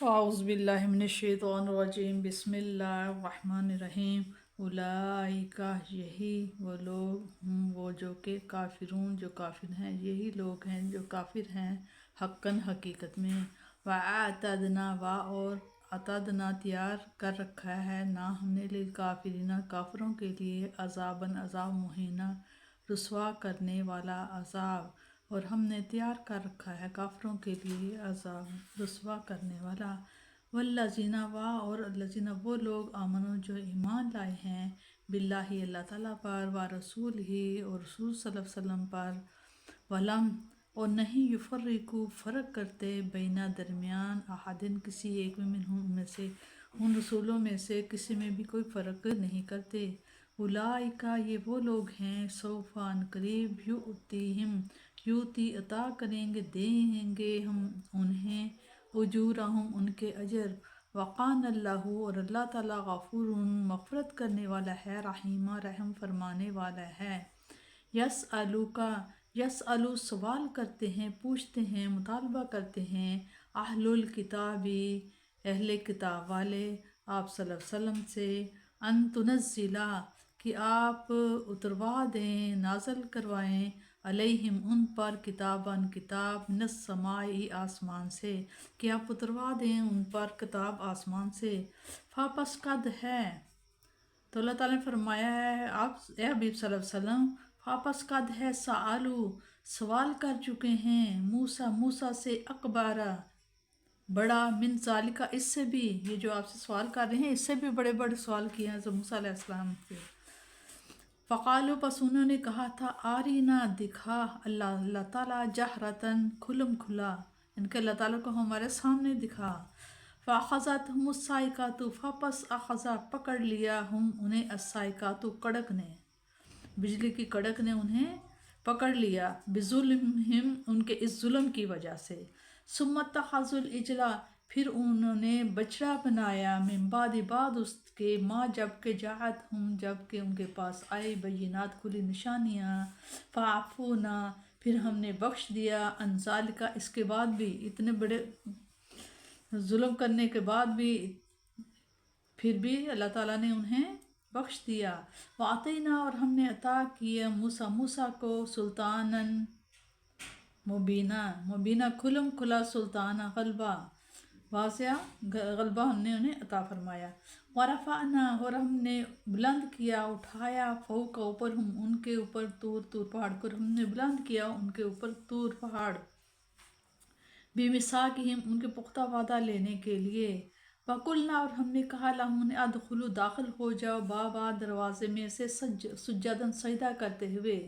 اعوذ باللہ من الشیطان الرجیم بسم اللہ الرحمن الرحیم اولئک یہی وہ لوگ ہوں وہ جو کہ کافرون جو کافر ہیں، یہی لوگ ہیں جو کافر ہیں حقاً حقیقت میں۔ وَأَعْتَدْنَا اور اعتدنا تیار کر رکھا ہے نہ ہم نے للکافرین کافروں کے لیے عذاباً عذاب مہینہ رسوا کرنے والا عذاب، اور ہم نے تیار کر رکھا ہے کافروں کے لیے عذاب رسوا کرنے والا۔ والذین اور الذین وہ لوگ آمنوا جو ایمان لائے ہیں باللہ اللہ تعالیٰ پر، ورسول ہی اور رسول صلی اللہ علیہ وسلم پر، ولم اور نہیں یفرقو فرق کرتے بینا درمیان احدن کسی ایک میں سے ان رسولوں میں سے کسی میں بھی کوئی فرق نہیں کرتے۔ اولئک یہ وہ لوگ ہیں سوف ان قریب یؤتی عطا کریں گے دیں گے ہم انہیں اجورہم ان کے اجر، وقان اللہ اور اللہ تعالیٰ غفور مغفرت کرنے والا ہے، رحیمہ رحم فرمانے والا ہے۔ یسألو سوال کرتے ہیں، پوچھتے ہیں، مطالبہ کرتے ہیں اہل الکتابی اہل کتاب والے آپ صلی اللہ علیہ وسلم سے، ان تنزلا کہ آپ اتروا دیں، نازل کروائیں علیہم ان پر کتاباً کتاب من السماء آسمان سے، کہ آپ اتروا دیں ان پر کتاب آسمان سے۔ فاپس قد ہے تو اللہ تعالیٰ نے فرمایا ہے آپ اے حبیب صلی اللہ علیہ وسلم، فاپس قد ہے سآلو سوال کر چکے ہیں موسیٰ سے اکبارہ بڑا من ذالکہ اس سے بھی، یہ جو آپ سے سوال کر رہے ہیں اس سے بھی بڑے بڑے سوال کیے ہیں موسیٰ علیہ السلام سے۔ فقالو پس انہوں نے کہا تھا آرینا دکھا اللہ تعالیٰ جہرتاً کھلم کھلا، ان کے اللہ تعالیٰ کو ہمارے سامنے دکھا۔ فاخذتہم الصاعقۃ پس اخذا پکڑ لیا ہم انہیں الصاعقۃ کڑک نے، بجلی کی کڑک نے انہیں پکڑ لیا، بظلمہم ان کے اس ظلم کی وجہ سے۔ ثم اتخذوا العجل پھر انہوں نے بچڑا بنایا، من بعد اس کے ما جب کہ جاءتہم جب کہ ان کے پاس آئے بینات کھلی نشانیاں، فعفونا پھر ہم نے بخش دیا عن ذالک اس کے بعد بھی، اتنے بڑے ظلم کرنے کے بعد بھی پھر بھی اللہ تعالیٰ نے انہیں بخش دیا۔ وَأَعْطَيْنَا اور ہم نے عطا کیا موسیٰ کو سلطاناً مبینہ کھلم کھلا سلطان غلبہ واضح غلبہ ہم نے انہیں عطا فرمایا۔ وَرَفَعْنَا اور ہم نے بلند کیا اٹھایا فوق اوپر ہم ان کے اوپر طور پہاڑ کو ہم نے بلند کیا ان کے اوپر طور پہاڑ، بِمِثَاقِهِمْ ان کے پختہ وعدہ لینے کے لیے۔ وَقُلْنَا اور ہم نے کہا لَهُمْ انہیں ادخلوا داخل ہو جاؤ بابا دروازے میں سے سجداً سجدہ کرتے ہوئے،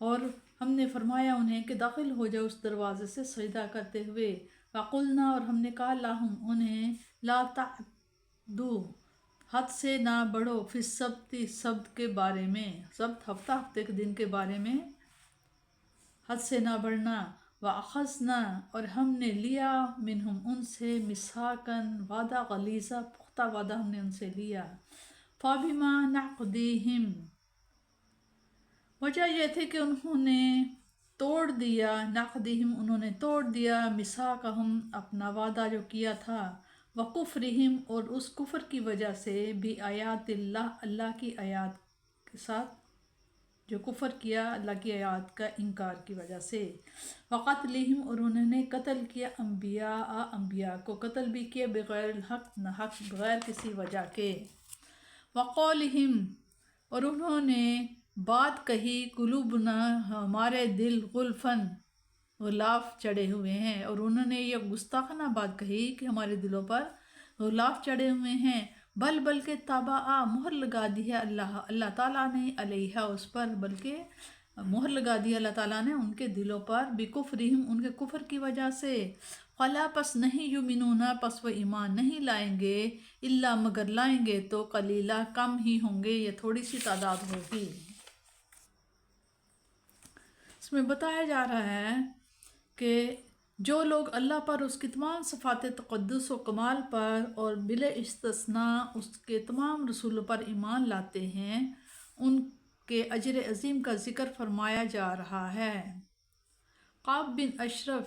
اور ہم نے فرمایا انہیں کہ داخل ہو جاؤ اس دروازے سے سجدہ کرتے ہوئے۔ وَقُلْنَا اور ہم نے کہا لَهُمْ انہیں لَا تَعْدُوا حد سے نہ بڑھو فی السبت سبت کے بارے میں، سبت ہفتے کے دن کے بارے میں حد سے نہ بڑھنا۔ وَأَخَذْنَا اور ہم نے لیا منہم ان سے میثاقاً وعدہ غلیظہ پختہ وعدہ ہم نے ان سے لیا۔ فَبِمَا نَعْقِدِهِمْ وجہ یہ تھی کہ انہوں نے توڑ دیا، نَعْقِدِهِمْ انہوں نے توڑ دیا میثاقہم اپنا وعدہ جو کیا تھا، وَكُفْرِهِمْ اور اس کفر کی وجہ سے بِآیاتِ اللہ کی آیات کے ساتھ، جو کفر کیا اللہ کی آیات کا انکار کی وجہ سے۔ وَقَتْلِهِمْ اور انہوں نے قتل کیا انبیاء کو قتل بھی کیا بغیر الحق نہ حق بغیر کسی وجہ کے۔ وَقَوْلِهِمْ اور انہوں نے بات کہی قلوبنا ہمارے دل غلفاً غلاف چڑھے ہوئے ہیں، اور انہوں نے یہ گستاخانہ بات کہی کہ ہمارے دلوں پر غلاف چڑھے ہوئے ہیں، بلکہ طبع مہر لگا دی ہے اللہ تعالیٰ نے علیہ اس پر، بلکہ مہر لگا دی اللہ تعالیٰ نے ان کے دلوں پر، بکفرہم ان کے کفر کی وجہ سے۔ فلا پس نہیں یؤمنون پس وہ ایمان نہیں لائیں گے، الا مگر لائیں گے تو قلیلا کم ہی ہوں گے، یہ تھوڑی سی تعداد ہوگی۔ اس میں بتایا جا رہا ہے کہ جو لوگ اللہ پر اس کی تمام صفات تقدس و کمال پر اور بلا استثناء اس کے تمام رسولوں پر ایمان لاتے ہیں، ان کے اجر عظیم کا ذکر فرمایا جا رہا ہے۔ قعب بن اشرف